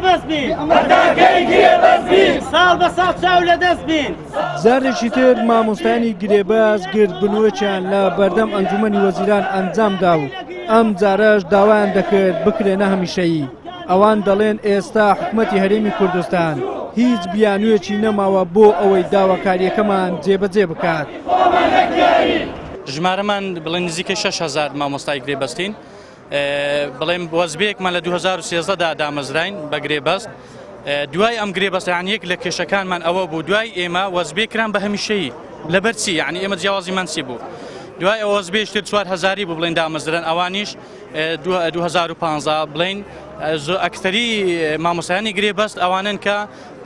بەس بین هەتاکەی گرێ بەس بین ساڵ بە ساڵ چاو لە دەست بین. جارێکی تر مامۆستایانی گرێبەز گردبنوێکیان لە بەردەم ئەنجومەنی وەزیران ئەنجامدا و ئەم جارەش داوایان دەکرد بکرێنە هەمیشەیی. ئەوان دەڵێن ئێستا حکوومەتی هەرێمی کوردستان هیچ بیانوویەکی نەماوە بۆ ئەوەی داواکاریەکەمان جێبەجێ بکات. ژمارەمان بڵێن نزیکەی 6,000 مامۆستای گرێبەستین. بڵێم وەزبەیەکمان لە 2013دا دامەزراین بە گرێبەست. دوای ئەم گرێبەستیان یەک لە کێشەکانمان ئەوە بوو دوای ئێمە وەزبێکران بە هەمیشەیی لەبەرچی یعنی ئێمە جیاوازی مانسی بوو. دوای ئەوە وەزبێشتر 4,000 بوو بڵێن دامەزرن ئەوانیش 2015 بڵێن ئەکتەری مامۆستایانی گرێبەست ئەوانن کە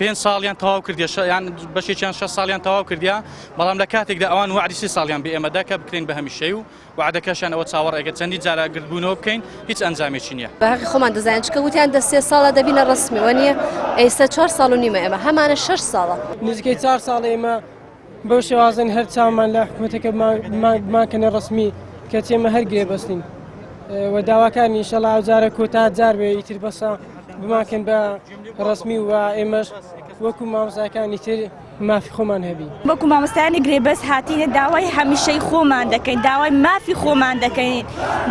5 ساڵیان تەواو کردیا یان بەشێکیان 6 ساڵیان تەواو کردیا بەڵام لە کاتێکدا ئەوان وعدی 30 ساڵیان بە ئێمەدا کە بکرێن بە هەمیشەی و وعدەکەشیان ئەوە چاوەڕێگە چەندی جارە گردبوونەوە بکەین هیچ ئەنجامێکی نییە. بەهەقی خۆمان دەزانین چکە وتیان دە 3 ساڵە دەبینە ڕسمیەوە نییە ئێستا 4 ساڵ و نیمە ئێمە هەمانە 6 ساڵە نزیکەی 4 ساڵ ئێمە بەو شێوازن هەر چامان لە حکوومەتەکە ماکەنە ڕسمی کە تێمە هەر گرێبەستین و داواکانی ئینشەڵا ئەوجارە کۆتا جار بێ ئیتر بەسا بماکەن بە ڕسمی و ئێمەش وەکو مامۆستاکانی تر مافی خۆمان هەبی. وەکو مامۆستایانی گرێبەست هاتینە داوای هەمیشەی خۆمان دەکەین داوای مافی خۆمان دەکەین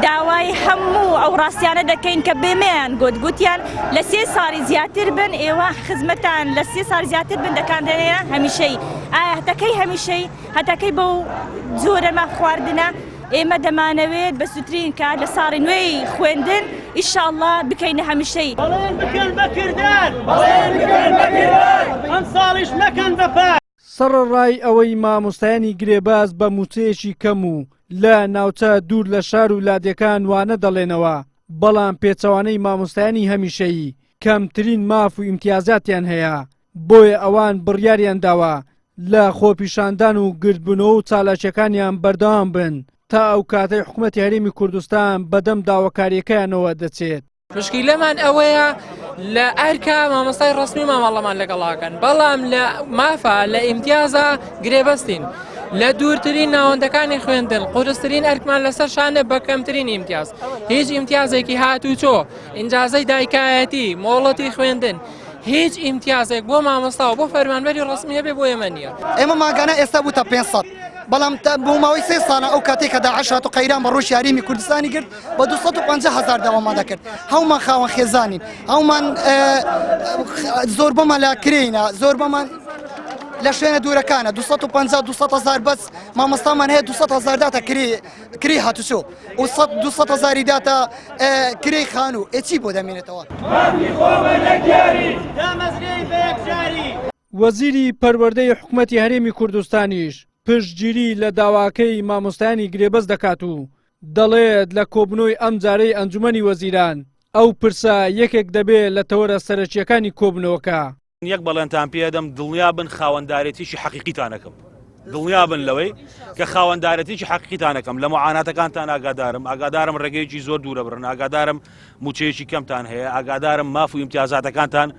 داوای هەموو ئەو ڕاستیانە دەکەین کە بێمەیان گوتیان لە 3 ساڵی زیاتر بن ئێوە خزمەتان لە 3 ساڵ زیاتر بن دەکاندێنە هەمیشەی ئایا هەتەکەی هەمیشەی هەتەکەی بەو جۆرە ماف خواردنە ئێمە دەمانەوێت بە سوترین کە لە ساڵی نوێی خوێندن ئینشاءڵڵا بکەینە هەمیشەی. بەڵێن بکەن بەکردار بەڵێن بکەن بەکردار ئەم ساڵیش مەکەن بەپار. سەرڕای ئەوەی مامۆستایانی گرێباز بە موچەیەکی کەم و لە ناوچە دوور لە شار و لادەکان وانە دەڵێنەوە بەڵام پێچەوانەی مامۆستایانی هەمیشەیی کەمترین ماف و ئیمتیازاتیان هەیە بۆیە ئەوان بڕیاریان داوە لە خۆپیشاندان و گردبوونەوە و چالاکیەکانیان بەردەوام بن تا ئەو کاتەی حکوومەتی هەرێمی کوردستان بەدەم داواکاریەکەیانەوە دەچێت. مشکلەمان ئەوەیە لە ئەرکا مامۆستای ڕسمی مامەڵەمان لەگەڵاکەن بەڵام لە مافا لە ئیمتیازە گرێبەستین لە دوورترین ناوەندەکانی خوێندن قورسترین ئەرکمان لەسەر شانە بە کەمترین ئیمتیاز هیچ ئیمتیازێکی هاتوچۆ ئینجازەی دایکایەتی مۆڵەتی خوێندن هیچ ئیمتیازێک بۆ مامۆستا و بۆ فەرمانبەری ڕسمیە بێ بۆ ئێمە نییە. ئێمە ماگانە ئێستا بووتە 500 بەڵام بۆ ماوەی 3 ساڵە ئەو کاتێک کە داعش هات و قەیران بە ڕۆژی هەرێمی کوردستانی کرد بە 250,000 داوامان دەکرد هەومان خاوەن خێزانین هەومان زۆر بەمان لە کرێینە زۆر بەمان لە شوێنە دوورەکانە 250,000 بەس مامۆستامان هەیە 200,000 داتە کری هاتوچۆ و 200,000 داتە کری خانوو ئێچی بۆ دەمێنێتەوە. وەزیری پەروەردەی حکوومەتی هەرێمی کوردستانیش پشتگیری لە داواکەی مامۆستایانی گرێبەست دەکات و دەڵێت لە کۆبنەوەی ئەم جارەی ئەنجومەنی وەزیران ئەو پرسە یەکێک دەبێت لە تەوەرە سەرەکیەکانی کۆبنەوەکە. یەک بەڵێنتان پێدەم دڵنیا بن خاوەندارێتیشی حەقیقیتانەکەم دڵنیا بن لەوەی کە خاوەندارەتیشی حەقیقیتانەکەم لە معاناتەکانتان ئاگادارم ڕێگەیەکی زۆر دوورە بڕن ئاگادارم موچەیەکی کەمتان هەیە ئاگادارم ماف و ئیمتیازاتەکانتان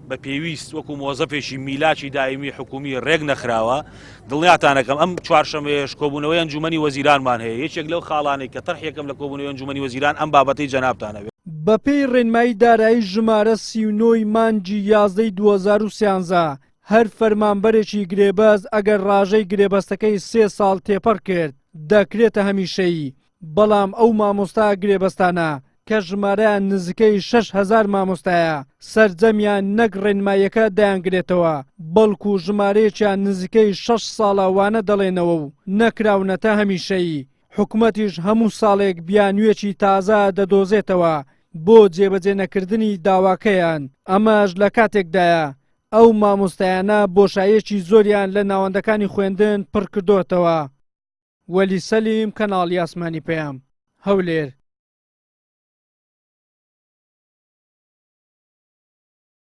بە پێویست وەکو مۆزەفێکی میلاکی دائیمی حکومی ڕێک نەخراوە دڵنیاتانەکەم ئەم چوارشەمەیەش کۆبوونەوەی ئەنجومەنی وەزیرانمان هەیە یەکێک لەو خاڵانەی کە تەرحێکم لە کۆبوونەوەی ئەنجومەنی وەزیران ئەم بابەتەی جەنابتانەوێت. بەپێی ڕێنمایی دارایی ژمارە 39 مانگی 11 2013 هەر فەرمانبەرێکی گرێبەز ئەگەر ڕاژەی گرێبەستەکەی 3 ساڵ تێپەڕ کرد دەکرێتە هەمیشەیی بەڵام ئەو مامۆستا گرێبەستانە کە ژمارەیان نزیکەی 6,000 مامۆستایە سەرجەمیان نەک ڕێنماییەکە دایانگرێتەوە بەڵکو ژمارەیەکیان نزیکەی 6 ساڵە وانە دەڵێنەوە و نەکراونەتە هەمیشەیی حکوومەتیش هەموو ساڵێک بیانوێکی تازە دەدۆزێتەوە بۆ جێبەجێ نەکردنی داواکەیان ئەمەش لە کاتێکدایە ئەو مامۆستایانە بۆشایەکی زۆریان لە ناوەندەکانی خوێندن پڕ کردوتەوە. وەلی سەلیم کەناڵی ئاسمانی پەیام هەولێر.